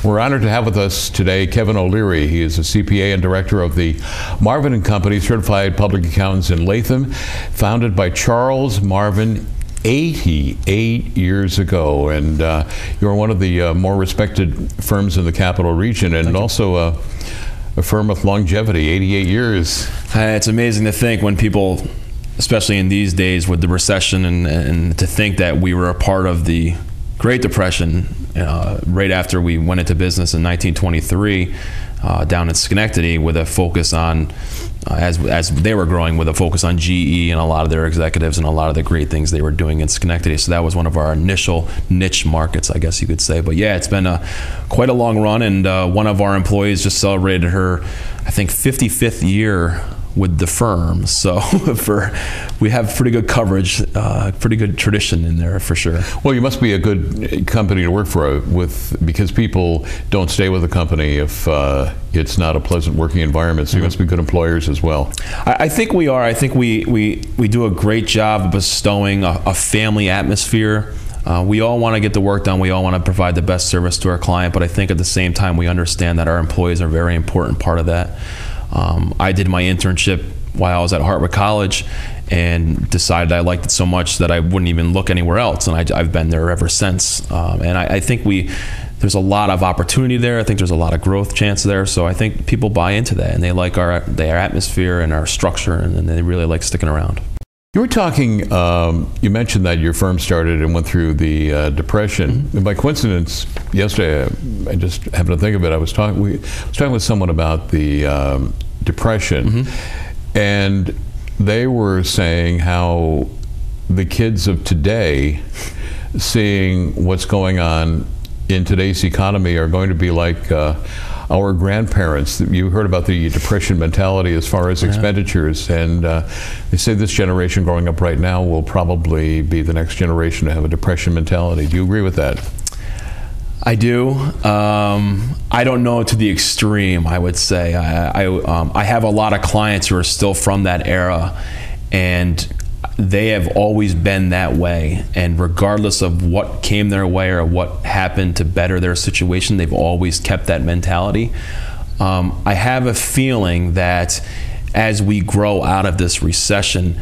We're honored to have with us today Kevin O'Leary. He is a CPA and director of the Marvin and Company, certified public accountants in Latham, founded by Charles Marvin 88 years ago. And you're one of the more respected firms in the Capital Region, and also a firm with longevity, 88 years. It's amazing to think when people, especially in these days with the recession, and to think that we were a part of the Great Depression right after we went into business in 1923 down in Schenectady, with a focus on, as they were growing, with a focus on GE and a lot of their executives and a lot of the great things they were doing in Schenectady. So that was one of our initial niche markets, I guess you could say. But yeah, it's been quite a long run, and one of our employees just celebrated her, I think, 55th year with the firm. So we have pretty good coverage, pretty good tradition in there for sure. Well, you must be a good company to work for because people don't stay with the company if it's not a pleasant working environment. So you must be good employers as well. I think we are. I think we do a great job of bestowing a family atmosphere. We all want to get the work done. We all want to provide the best service to our client, but I think at the same time we understand that our employees are a very important part of that. I did my internship while I was at Hartwood College and decided I liked it so much that I wouldn't even look anywhere else, and I've been there ever since. And I think there's a lot of opportunity there. I think there's a lot of growth chance there. So I think people buy into that, and they like our atmosphere and our structure, and they really like sticking around. You were talking, you mentioned that your firm started and went through the Depression. And by coincidence, yesterday, I just happened to think of it, I was talking with someone about the Depression, and they were saying how the kids of today, seeing what's going on in today's economy, are going to be like our grandparents. You heard about the Depression mentality as far as expenditures, and they say this generation growing up right now will probably be the next generation to have a Depression mentality. Do you agree with that? I do. I don't know to the extreme, I would say. I have a lot of clients who are still from that era, and they have always been that way, and regardless of what came their way or what happened to better their situation, they've always kept that mentality. I have a feeling that as we grow out of this recession,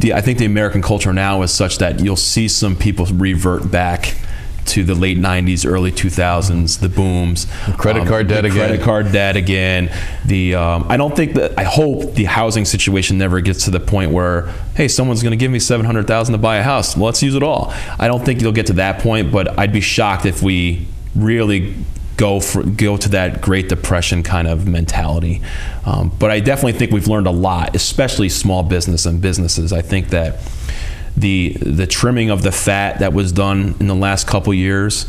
I think the American culture now is such that you'll see some people revert back to the late 90s, early 2000s, the booms. Credit card debt again. Credit card debt again. I hope the housing situation never gets to the point where, hey, someone's going to give me $700,000 to buy a house. Well, let's use it all. I don't think you'll get to that point, but I'd be shocked if we really go to that Great Depression kind of mentality. But I definitely think we've learned a lot, especially small business and businesses. I think that the trimming of the fat that was done in the last couple years,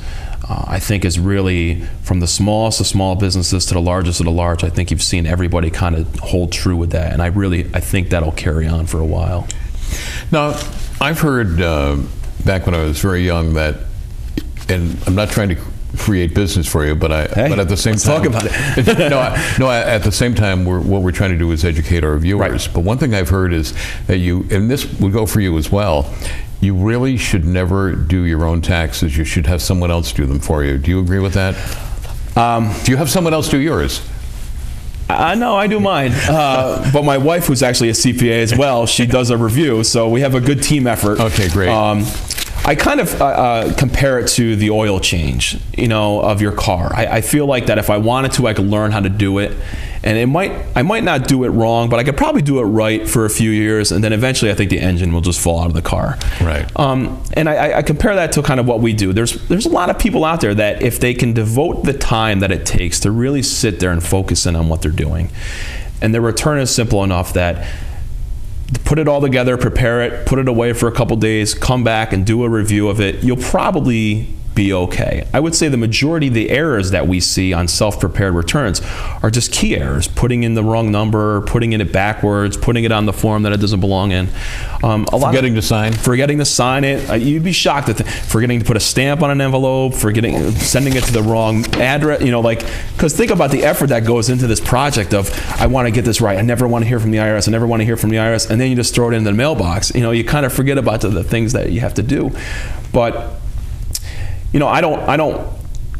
I think is really, from the smallest of small businesses to the largest of the large, I think you've seen everybody kind of hold true with that, and I think that'll carry on for a while. Now, I've heard back when I was very young that, and I'm not trying to create business for you, but at the same time, talk about it. At the same time, what we're trying to do is educate our viewers. Right. But one thing I've heard is that and this would go for you as well, you really should never do your own taxes. You should have someone else do them for you. Do you agree with that? Do you have someone else do yours? No, I do mine. But my wife, who's actually a CPA as well, she does a review, so we have a good team effort. Okay, great. I kind of compare it to the oil change, of your car. I feel like that if I wanted to, I could learn how to do it, and I might not do it wrong, but I could probably do it right for a few years, and then eventually I think the engine will just fall out of the car. Right. And I compare that to kind of what we do. There's a lot of people out there that if they can devote the time that it takes to really sit there and focus in on what they're doing, and their return is simple enough that put it all together, prepare it, put it away for a couple days, come back and do a review of it, you'll probably be okay. I would say the majority of the errors that we see on self-prepared returns are just key errors. Putting in the wrong number, putting in it backwards, putting it on the form that it doesn't belong in. Forgetting to sign. Forgetting to sign it. You'd be shocked at forgetting to put a stamp on an envelope, sending it to the wrong address, because think about the effort that goes into this project of, I want to get this right. I never want to hear from the IRS. I never want to hear from the IRS. And then you just throw it in the mailbox. You kind of forget about the things that you have to do. But I don't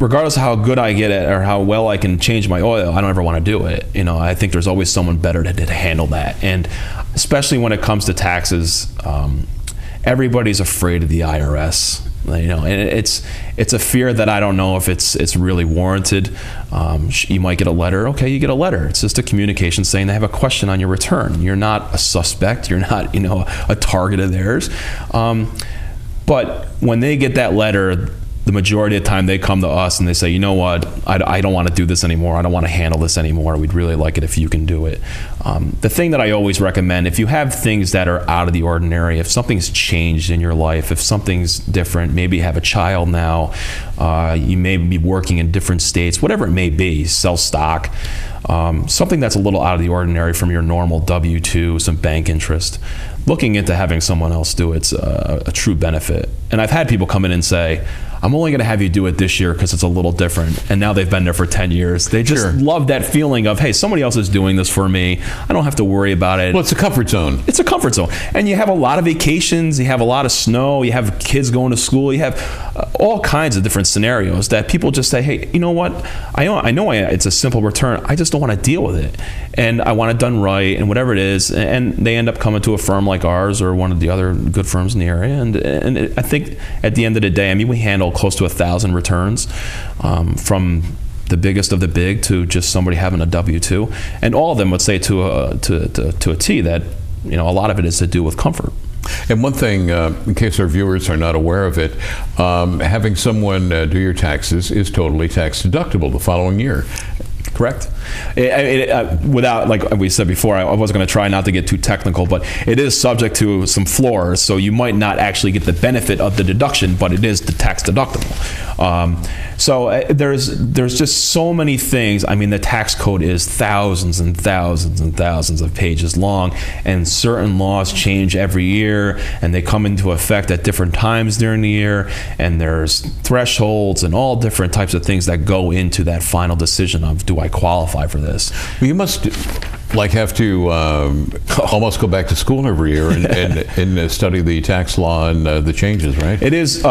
regardless of how good I get at or how well I can change my oil, I don't ever want to do it. I think there's always someone better to handle that. And especially when it comes to taxes, everybody's afraid of the IRS. And it's a fear that I don't know if it's really warranted. You might get a letter. Okay, you get a letter. It's just a communication saying they have a question on your return. You're not a suspect. You're not a target of theirs. But when they get that letter, the majority of the time they come to us and they say, you know what, I don't want to do this anymore. I don't want to handle this anymore. We'd really like it if you can do it. The thing that I always recommend, if you have things that are out of the ordinary, if something's changed in your life, if something's different, maybe you have a child now, you may be working in different states, whatever it may be, sell stock, something that's a little out of the ordinary from your normal W-2, some bank interest, looking into having someone else do it's a true benefit. And I've had people come in and say, I'm only going to have you do it this year because it's a little different. And now they've been there for 10 years. They just love that feeling of, hey, somebody else is doing this for me. I don't have to worry about it. Well, it's a comfort zone. It's a comfort zone. And you have a lot of vacations. You have a lot of snow. You have kids going to school. You have all kinds of different scenarios that people just say, hey, you know what? I know it's a simple return. I just don't want to deal with it. And I want it done right and whatever it is. And they end up coming to a firm like ours or one of the other good firms in the area. And I think at the end of the day, we handle close to 1,000 returns, from the biggest of the big to just somebody having a W-2, and all of them would say to a T that a lot of it is to do with comfort. And one thing, in case our viewers are not aware of it, having someone do your taxes is totally tax deductible the following year. Correct. Without, like we said before, I wasn't going to try not to get too technical, but it is subject to some floors, so you might not actually get the benefit of the deduction, but it is the tax deductible. So there's just so many things. The tax code is thousands and thousands and thousands of pages long, and certain laws change every year, and they come into effect at different times during the year, and there's thresholds and all different types of things that go into that final decision of, do I qualify for this? Well, you must have to almost go back to school every year and study the tax law and the changes, right? It is.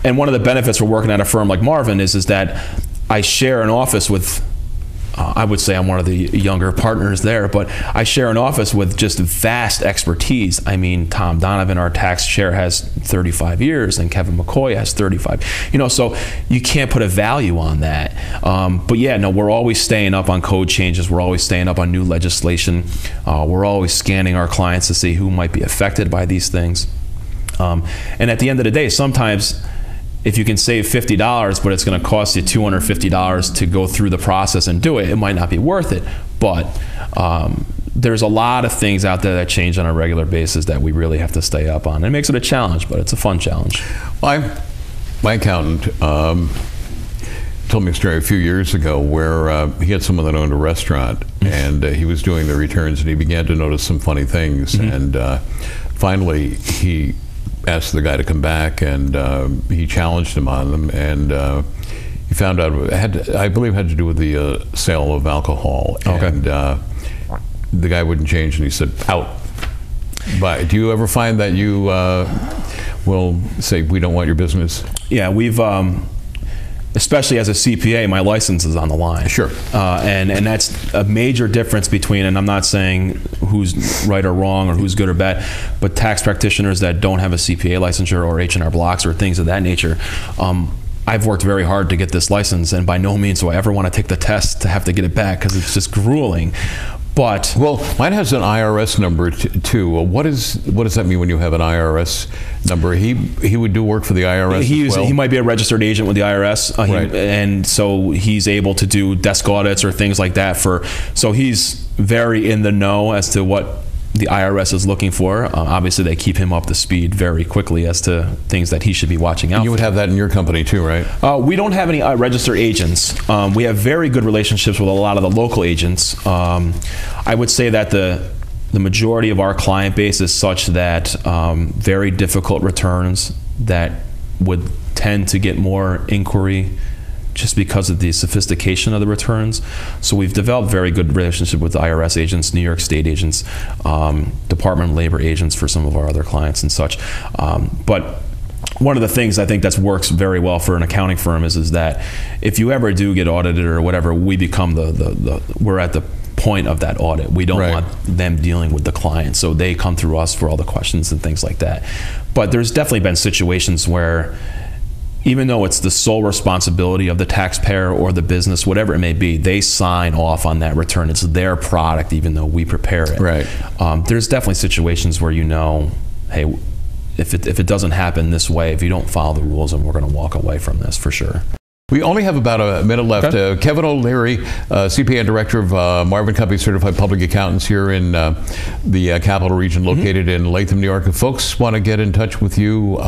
And one of the benefits for working at a firm like Marvin is that I share an office with, I would say I'm one of the younger partners there, but I share an office with just vast expertise. Tom Donovan, our tax chair, has 35 years, and Kevin McCoy has 35. So you can't put a value on that. But yeah, no, we're always staying up on code changes. We're always staying up on new legislation. We're always scanning our clients to see who might be affected by these things. And at the end of the day, sometimes if you can save $50, but it's going to cost you $250 to go through the process and do it, it might not be worth it. But there's a lot of things out there that change on a regular basis that we really have to stay up on. It makes it a challenge, but it's a fun challenge. Well, my accountant told me a story a few years ago where he had someone that owned a restaurant, and he was doing the returns, and he began to notice some funny things. And finally, he asked the guy to come back, and he challenged him on them, and he found out I believe it had to do with the sale of alcohol. Okay. And the guy wouldn't change, and he said, out. But do you ever find that you will say, we don't want your business? Yeah, we've especially as a CPA, my license is on the line. Sure. And that's a major difference between, and I'm not saying who's right or wrong or who's good or bad, but tax practitioners that don't have a CPA licensure or H&R blocks or things of that nature. I've worked very hard to get this license, and by no means do I ever want to take the test to have to get it back, because it's just grueling. But mine has an IRS number too. What does that mean when you have an IRS number? He would do work for the IRS as well? He might be a registered agent with the IRS, right. And so he's able to do desk audits or things like that. So he's very in the know as to what the IRS is looking for. Obviously, they keep him up to speed very quickly as to things that he should be watching out for. You would have that in your company too, right? We don't have any registered agents. We have very good relationships with a lot of the local agents. I would say that the majority of our client base is such that very difficult returns that would tend to get more inquiry just because of the sophistication of the returns. So we've developed very good relationship with the IRS agents, New York State agents, Department of Labor agents for some of our other clients and such. But one of the things I think that works very well for an accounting firm is that if you ever do get audited or whatever, we become we're at the point of that audit. We don't want them dealing with the client, so they come through us for all the questions and things like that. But there's definitely been situations where, even though it's the sole responsibility of the taxpayer or the business, whatever it may be, they sign off on that return. It's their product, even though we prepare it. Right. There's definitely situations where, hey, if it doesn't happen this way, if you don't follow the rules, then we're going to walk away from this for sure. We only have about a minute left. Okay. Kevin O'Leary, CPA and Director of Marvin and Company Certified Public Accountants here in the Capital Region, located in Latham, New York. If folks want to get in touch with you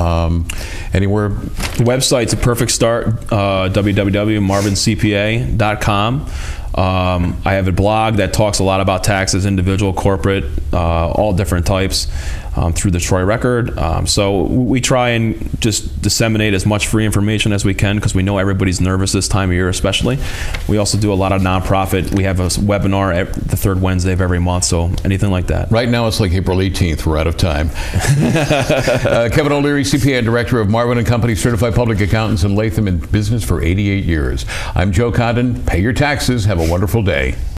anywhere? The website's a perfect start, www.marvincpa.com. I have a blog that talks a lot about taxes, individual, corporate, all different types, through the Troy Record. So we try and just disseminate as much free information as we can, because we know everybody's nervous this time of year especially. We also do a lot of nonprofit. We have a webinar the third Wednesday of every month, so anything like that. Right now it's like April 18th. We're out of time. Kevin O'Leary, CPA and Director of Marvin and Company Certified Public Accountants in Latham, in business for 88 years. I'm Joe Condon. Pay your taxes. Have a wonderful day.